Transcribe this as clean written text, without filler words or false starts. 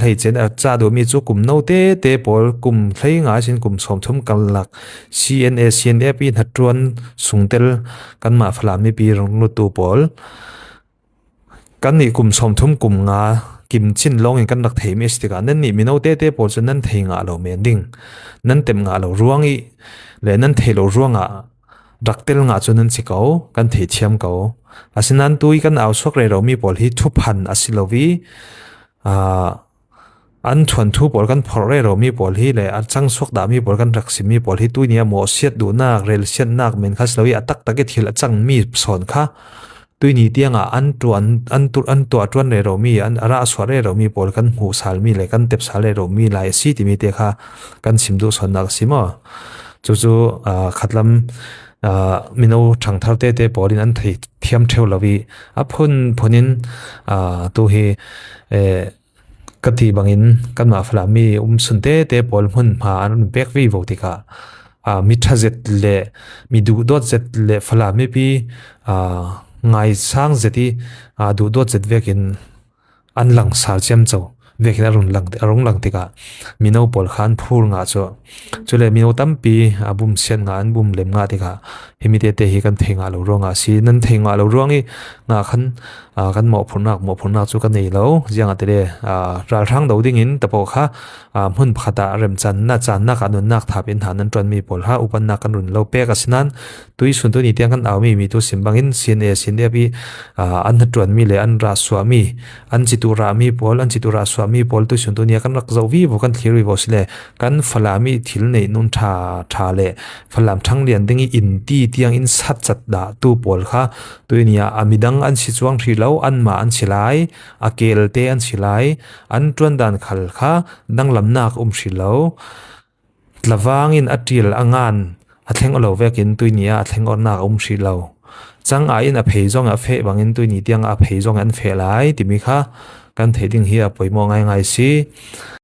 hay chen a cha do mi chu kum no te pol kum thei nga sin kum som thum kalak CNA pi hatruan sungtel kan ma phla mi pi rong lu tu pol kan ni kum som thum kum nga kim chin long in kan rak thei mi stika nan ni mino te pol chen nan thei nga lo men ding nan tem nga lo ruangi le nan thei lo ruanga raktel nga chu nan chikau kan thei thiam kau asinan tui kan aw sok re ro mi pol hi thu phan asilovi an thuan thu pol kan phor re ro mi pol hi le an chang sok da mi pol kan rak sim mi pol hi tui nia mo siat du nak rel siat nak men khas lowi atak take thil achang mi son kha tui ni tianga an tu atwan re ro mi an ara swa re ro mi pol kan hu sal mi le kan tep sal re ro mi lai si ti mi te kha kan sim du son nak simo chu khatlam mino thangthar te polin an thei thiam theu lawi a phonin tu hi kati bangin kan ma phla mi sunte te pol hun ma an bek vi votika mi thazet le mi du dot zet le phla mi pi ngai sang zeti du dot zet vekin an lang sal chem chaw vekina rung lang tika mino pol khan phur nga cho chule mino tampi abum sen nga an bum lem nga tika himite te hi kan thenga lo ronga si nan thenga lo rongi nga khan kan mo phurnak chu kan nei lo jianga tere ral thang do ding in tapo kha mun phata rem chan na kanun nak thapin hanan tron mi pol ha upan na kanun lo pe ka sinan tui sun tu ni tiang kan aw mi tu simbangin CNA bi an tron mi le an ra swami an chitu ra mi pol an chitu ra swami pol tu sun tu ni kan rak zo vi bo kan thlir wi bo sile kan falami thil nei nun tha le falam thang lian ding in ti tiang in sat chat da tu pol kha tu nia amidang an si chuang thri lo an ma an silai akel te an silai an tron dan khal kha dang lam nak shilo tlawang in atil angan athleng olo vekin tuinia athleng ornak shilo chang a in a pheizong a phe bangin tuini tiang a pheizong an phe lai timi kha kan theding hi a poimo ngai si